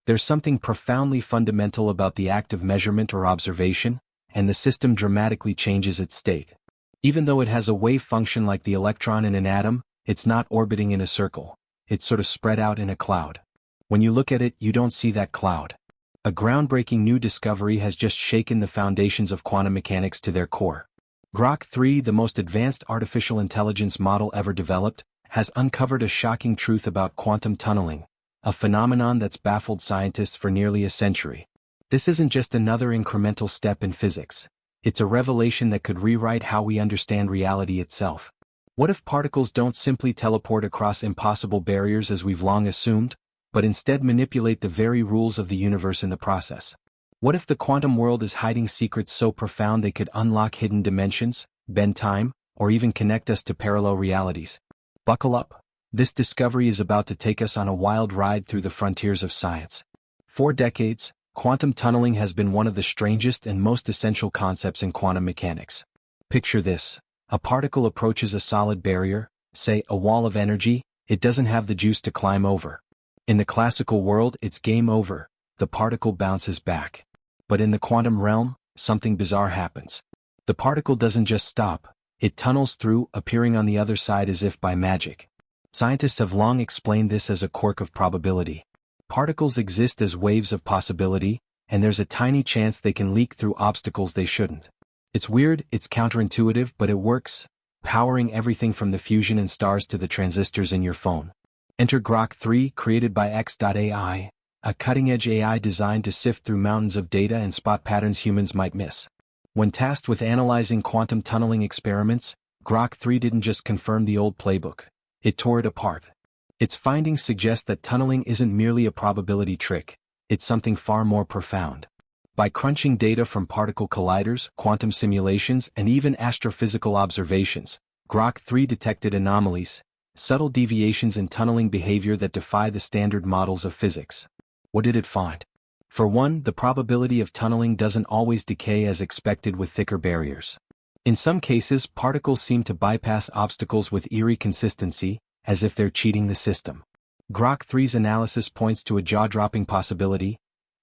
There's something profoundly fundamental about the act of measurement or observation, and the system dramatically changes its state. Even though it has a wave function like the electron in an atom, it's not orbiting in a circle. It's sort of spread out in a cloud. When you look at it, you don't see that cloud. A groundbreaking new discovery has just shaken the foundations of quantum mechanics to their core. Grok 3, the most advanced artificial intelligence model ever developed, has uncovered a shocking truth about quantum tunneling, a phenomenon that's baffled scientists for nearly a century. This isn't just another incremental step in physics. It's a revelation that could rewrite how we understand reality itself. What if particles don't simply teleport across impossible barriers as we've long assumed, but instead manipulate the very rules of the universe in the process? What if the quantum world is hiding secrets so profound they could unlock hidden dimensions, bend time, or even connect us to parallel realities? Buckle up. This discovery is about to take us on a wild ride through the frontiers of science. For decades, quantum tunneling has been one of the strangest and most essential concepts in quantum mechanics. Picture this. A particle approaches a solid barrier, say a wall of energy. It doesn't have the juice to climb over. In the classical world, it's game over. The particle bounces back. But in the quantum realm, something bizarre happens. The particle doesn't just stop, it tunnels through, appearing on the other side as if by magic. Scientists have long explained this as a quirk of probability. Particles exist as waves of possibility, and there's a tiny chance they can leak through obstacles they shouldn't. It's weird, it's counterintuitive, but it works, powering everything from the fusion in stars to the transistors in your phone. Enter Grok 3, created by X.AI, a cutting-edge AI designed to sift through mountains of data and spot patterns humans might miss. When tasked with analyzing quantum tunneling experiments, Grok 3 didn't just confirm the old playbook, it tore it apart. Its findings suggest that tunneling isn't merely a probability trick, it's something far more profound. By crunching data from particle colliders, quantum simulations, and even astrophysical observations, Grok 3 detected anomalies, subtle deviations in tunneling behavior that defy the standard models of physics. What did it find? For one, the probability of tunneling doesn't always decay as expected with thicker barriers. In some cases, particles seem to bypass obstacles with eerie consistency, as if they're cheating the system. Grok 3's analysis points to a jaw-dropping possibility.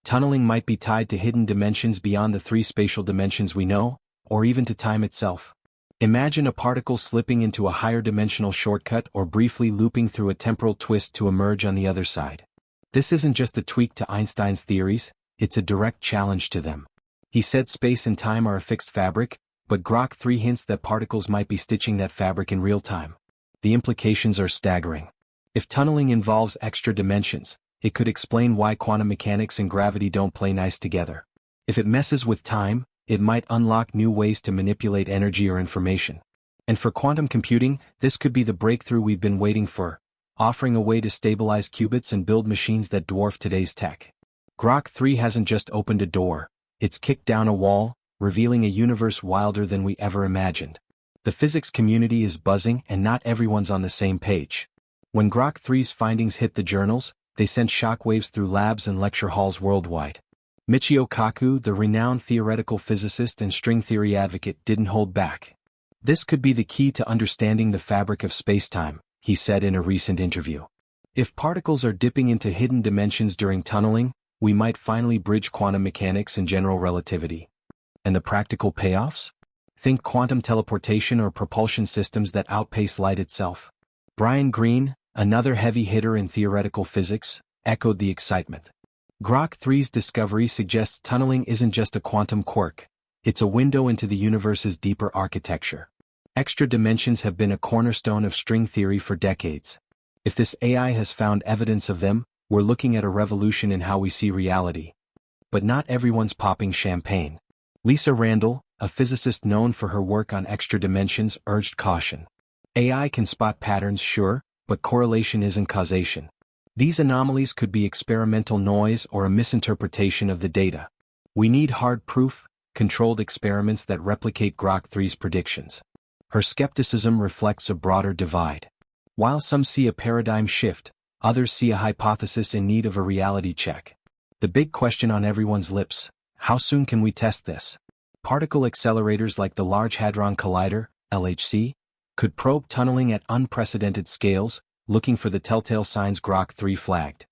Tunneling might be tied to hidden dimensions beyond the three spatial dimensions we know, or even to time itself. Imagine a particle slipping into a higher dimensional shortcut or briefly looping through a temporal twist to emerge on the other side. This isn't just a tweak to Einstein's theories, it's a direct challenge to them. He said space and time are a fixed fabric, but Grok 3 hints that particles might be stitching that fabric in real time. The implications are staggering. If tunneling involves extra dimensions, it could explain why quantum mechanics and gravity don't play nice together. If it messes with time, it might unlock new ways to manipulate energy or information. And for quantum computing, this could be the breakthrough we've been waiting for, offering a way to stabilize qubits and build machines that dwarf today's tech. Grok 3 hasn't just opened a door, it's kicked down a wall, revealing a universe wilder than we ever imagined. The physics community is buzzing and not everyone's on the same page. When Grok 3's findings hit the journals, they sent shockwaves through labs and lecture halls worldwide. Michio Kaku, the renowned theoretical physicist and string theory advocate, didn't hold back. This could be the key to understanding the fabric of spacetime, he said in a recent interview. If particles are dipping into hidden dimensions during tunneling, we might finally bridge quantum mechanics and general relativity. And the practical payoffs? Think quantum teleportation or propulsion systems that outpace light itself. Brian Greene, another heavy hitter in theoretical physics, echoed the excitement. Grok 3's discovery suggests tunneling isn't just a quantum quirk, it's a window into the universe's deeper architecture. Extra dimensions have been a cornerstone of string theory for decades. If this AI has found evidence of them, we're looking at a revolution in how we see reality. But not everyone's popping champagne. Lisa Randall, a physicist known for her work on extra dimensions, urged caution. AI can spot patterns, sure, but correlation isn't causation. These anomalies could be experimental noise or a misinterpretation of the data. We need hard proof, controlled experiments that replicate Grok 3's predictions. Her skepticism reflects a broader divide. While some see a paradigm shift, others see a hypothesis in need of a reality check. The big question on everyone's lips: how soon can we test this? Particle accelerators like the Large Hadron Collider, LHC, could probe tunneling at unprecedented scales, looking for the telltale signs Grok 3 flagged.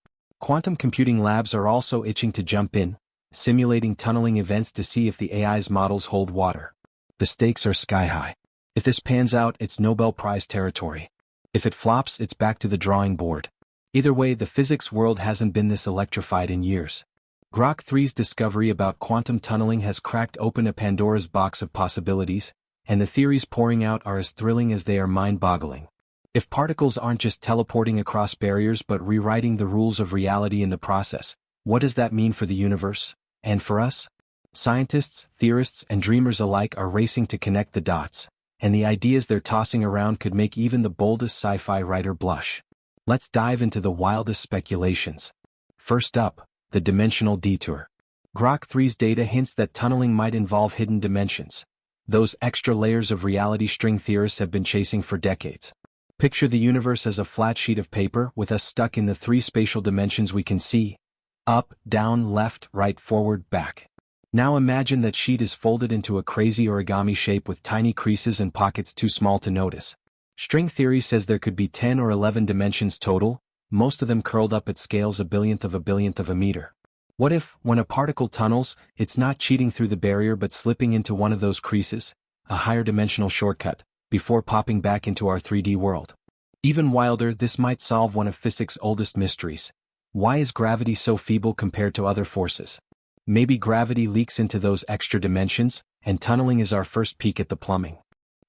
Quantum computing labs are also itching to jump in, simulating tunneling events to see if the AI's models hold water. The stakes are sky high. If this pans out, it's Nobel Prize territory. If it flops, it's back to the drawing board. Either way, the physics world hasn't been this electrified in years. Grok 3's discovery about quantum tunneling has cracked open a Pandora's box of possibilities, and the theories pouring out are as thrilling as they are mind-boggling. If particles aren't just teleporting across barriers but rewriting the rules of reality in the process, what does that mean for the universe? And for us? Scientists, theorists, and dreamers alike are racing to connect the dots, and the ideas they're tossing around could make even the boldest sci-fi writer blush. Let's dive into the wildest speculations. First up, the dimensional detour. Grok 3's data hints that tunneling might involve hidden dimensions. Those extra layers of reality string theorists have been chasing for decades. Picture the universe as a flat sheet of paper with us stuck in the three spatial dimensions we can see: up, down, left, right, forward, back. Now imagine that sheet is folded into a crazy origami shape with tiny creases and pockets too small to notice. String theory says there could be 10 or 11 dimensions total, most of them curled up at scales a billionth of a meter. What if, when a particle tunnels, it's not cheating through the barrier but slipping into one of those creases, a higher dimensional shortcut, before popping back into our 3D world? Even wilder, this might solve one of physics' oldest mysteries. Why is gravity so feeble compared to other forces? Maybe gravity leaks into those extra dimensions, and tunneling is our first peek at the plumbing.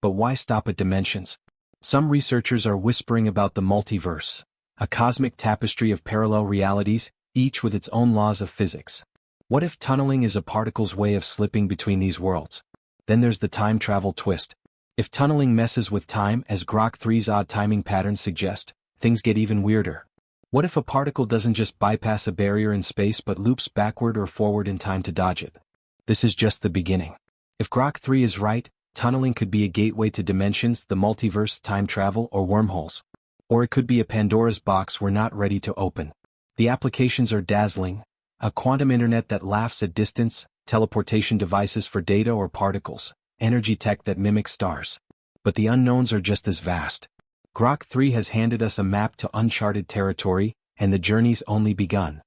But why stop at dimensions? Some researchers are whispering about the multiverse, a cosmic tapestry of parallel realities, each with its own laws of physics. What if tunneling is a particle's way of slipping between these worlds? Then there's the time travel twist. If tunneling messes with time, as Grok 3's odd timing patterns suggest, things get even weirder. What if a particle doesn't just bypass a barrier in space but loops backward or forward in time to dodge it? This is just the beginning. If Grok 3 is right, tunneling could be a gateway to dimensions, the multiverse, time travel, or wormholes. Or it could be a Pandora's box we're not ready to open. The applications are dazzling: a quantum internet that laughs at distance, teleportation devices for data or particles, energy tech that mimics stars. But the unknowns are just as vast. Grok 3 has handed us a map to uncharted territory, and the journey's only begun.